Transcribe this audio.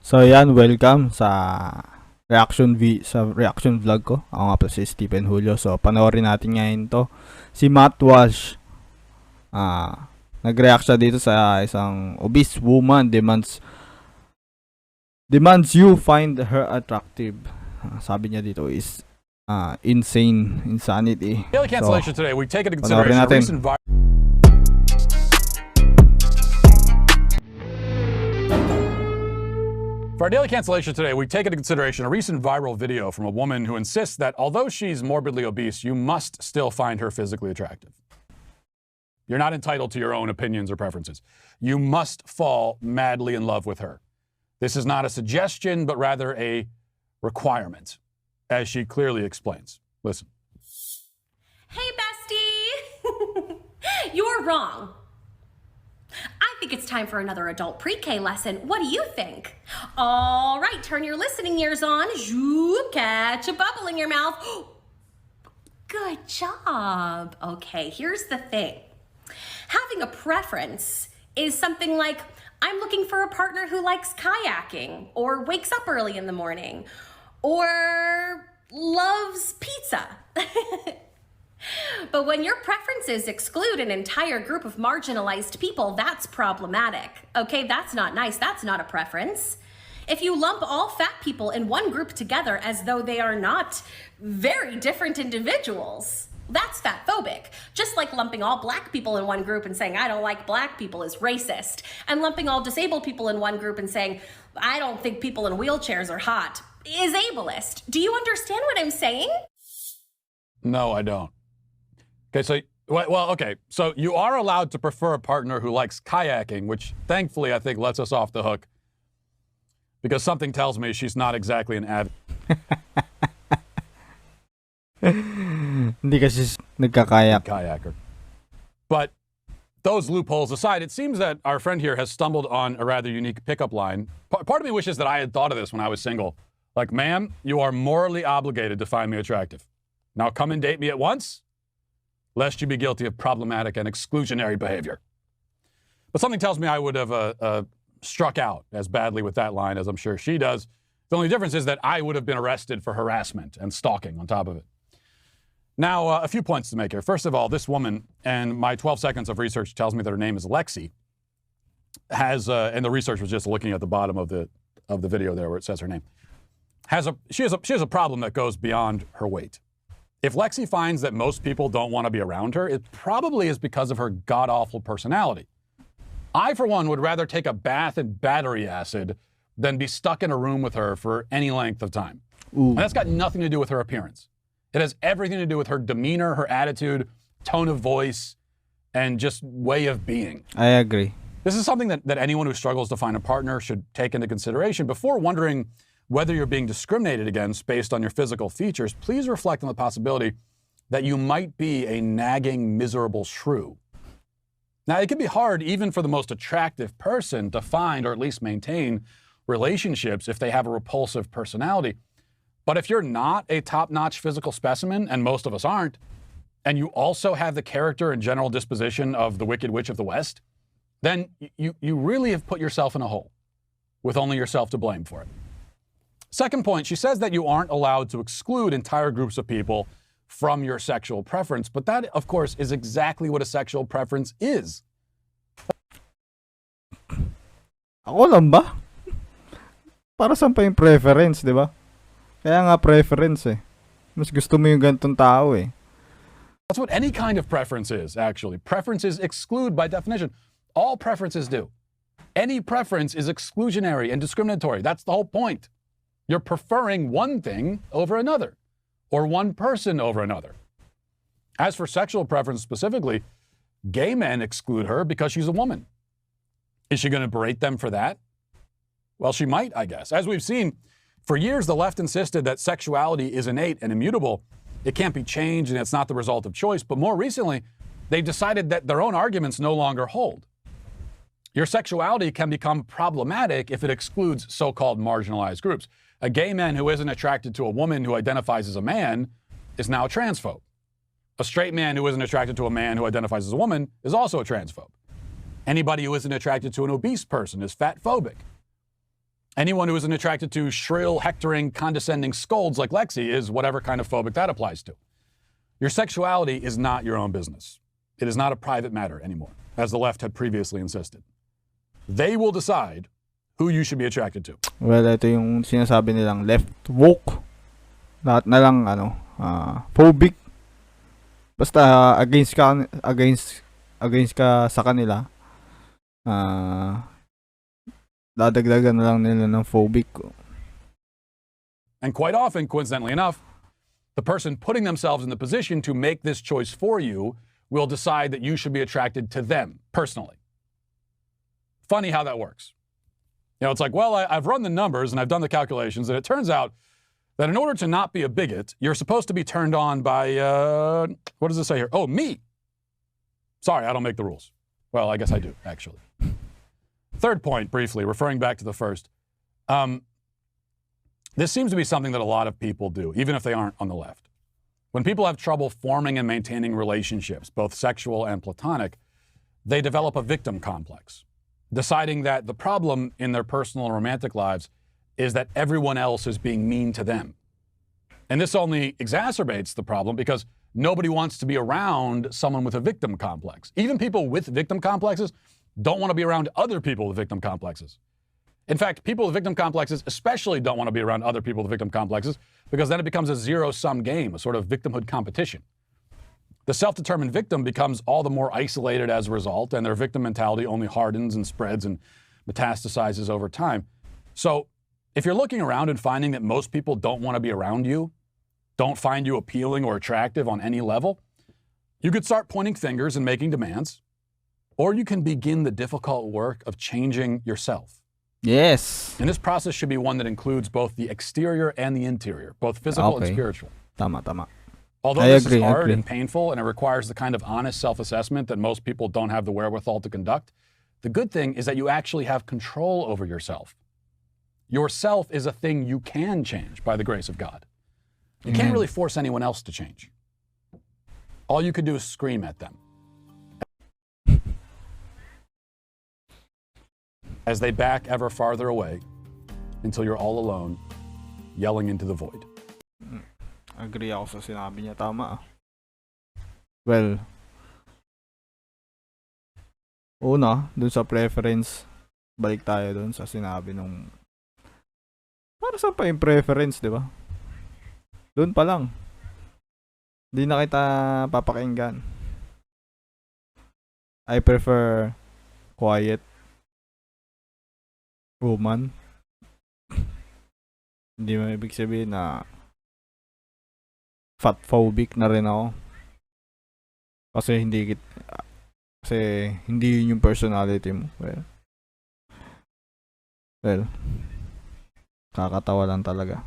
So yan, welcome sa reaction vlog ko. Ako nga pala si Stephen Julio. So panoorin natin ngayon to. Si Matt Walsh. Nag-react siya dito sa isang obese woman demands you find her attractive. Sabi niya dito is insanity. Daily cancellation today. We take into Panoorin consideration a natin. recent For our daily cancellation today, we take into consideration a recent viral video from a woman who insists that although she's morbidly obese, you must still find her physically attractive. You're not entitled to your own opinions or preferences. You must fall madly in love with her. This is not a suggestion, but rather a requirement, as she clearly explains. Listen. Hey, bestie! You're wrong. I think it's time for another adult pre-K lesson. What do you think? All right, turn your listening ears on. Zoop, catch a bubble in your mouth. Good job. Okay, here's the thing. Having a preference is something like, I'm looking for a partner who likes kayaking, or wakes up early in the morning, or loves pizza. But when your preferences exclude an entire group of marginalized people, that's problematic. Okay, that's not nice. That's not a preference. If you lump all fat people in one group together as though they are not very different individuals, that's fat phobic. Just like lumping all black people in one group and saying, I don't like black people is racist. And lumping all disabled people in one group and saying, I don't think people in wheelchairs are hot is ableist. Do you understand what I'm saying? No, I don't. Okay, so you are allowed to prefer a partner who likes kayaking, which thankfully I think lets us off the hook, because something tells me she's not exactly an avid Hindi kasi kayaker. But those loopholes aside, it seems that our friend here has stumbled on a rather unique pickup line. Part of me wishes that I had thought of this when I was single. Like, ma'am, you are morally obligated to find me attractive. Now come and date me at once, lest you be guilty of problematic and exclusionary behavior. But something tells me I would have struck out as badly with that line as I'm sure she does. The only difference is that I would have been arrested for harassment and stalking on top of it. Now, a few points to make here. First of all, this woman, and my 12 seconds of research tells me that her name is Lexi, has, and the research was just looking at the bottom of the video there where it says her name, she has a problem that goes beyond her weight. If Lexi finds that most people don't want to be around her, it probably is because of her god-awful personality. I, for one, would rather take a bath in battery acid than be stuck in a room with her for any length of time. Ooh. And that's got nothing to do with her appearance. It has everything to do with her demeanor, her attitude, tone of voice, and just way of being. I agree. This is something that anyone who struggles to find a partner should take into consideration. Before wondering whether you're being discriminated against based on your physical features, please reflect on the possibility that you might be a nagging, miserable shrew. Now, it can be hard even for the most attractive person to find or at least maintain relationships if they have a repulsive personality. But if you're not a top-notch physical specimen, and most of us aren't, and you also have the character and general disposition of the Wicked Witch of the West, then you really have put yourself in a hole with only yourself to blame for it. Second point, she says that you aren't allowed to exclude entire groups of people from your sexual preference, but that, of course, is exactly what a sexual preference is. Ako lang ba? Para saan pa yung preference, di ba? Kaya nga preference eh. Mas gusto mo yung ganitong tao eh. That's what any kind of preference is, actually. Preferences exclude by definition. All preferences do. Any preference is exclusionary and discriminatory. That's the whole point. You're preferring one thing over another, or one person over another. As for sexual preference specifically, gay men exclude her because she's a woman. Is she going to berate them for that? Well, she might, I guess. As we've seen, for years, the left insisted that sexuality is innate and immutable. It can't be changed and it's not the result of choice. But more recently, they've decided that their own arguments no longer hold. Your sexuality can become problematic if it excludes so-called marginalized groups. A gay man who isn't attracted to a woman who identifies as a man is now a transphobe. A straight man who isn't attracted to a man who identifies as a woman is also a transphobe. Anybody who isn't attracted to an obese person is fat phobic. Anyone who isn't attracted to shrill, hectoring, condescending scolds like Lexi is whatever kind of phobic that applies to. Your sexuality is not your own business. It is not a private matter anymore, as the left had previously insisted. They will decide who you should be attracted to. Well, ito yung sinasabi nilang left woke. Lahat na lang phobic. Basta against ka sa kanila. Dadagdagan na lang nila ng phobic. And quite often, coincidentally enough, the person putting themselves in the position to make this choice for you will decide that you should be attracted to them personally. Funny how that works. You know, it's like, well, I've run the numbers and I've done the calculations, and it turns out that in order to not be a bigot, you're supposed to be turned on by, what does it say here? Oh, me. Sorry, I don't make the rules. Well, I guess I do, actually. Third point, briefly, referring back to the first. This seems to be something that a lot of people do, even if they aren't on the left. When people have trouble forming and maintaining relationships, both sexual and platonic, they develop a victim complex, deciding that the problem in their personal and romantic lives is that everyone else is being mean to them. And this only exacerbates the problem because nobody wants to be around someone with a victim complex. Even people with victim complexes don't want to be around other people with victim complexes. In fact, people with victim complexes especially don't want to be around other people with victim complexes because then it becomes a zero-sum game, a sort of victimhood competition. The self-determined victim becomes all the more isolated as a result, and their victim mentality only hardens and spreads and metastasizes over time. So if you're looking around and finding that most people don't want to be around you, don't find you appealing or attractive on any level, you could start pointing fingers and making demands, or you can begin the difficult work of changing yourself. Yes. And this process should be one that includes both the exterior and the interior, both physical and spiritual. Tama. Although I this agree, is hard agree. and painful, and it requires the kind of honest self-assessment that most people don't have the wherewithal to conduct, the good thing is that you actually have control over yourself. Yourself is a thing you can change by the grace of God. You can't really force anyone else to change. All you could do is scream at them as they back ever farther away until you're all alone, yelling into the void. Agree ako sa sinabi niya. Tama. Well, una, dun sa preference, balik tayo dun sa sinabi nung para saan pa yung preference, di ba? Dun pa lang. Di na kita papakinggan. I prefer quiet woman. Hindi mo ibig sabihin na fat phobic na rin ako. Kasi hindi yun yung personality mo. Well, kakatawa lang talaga.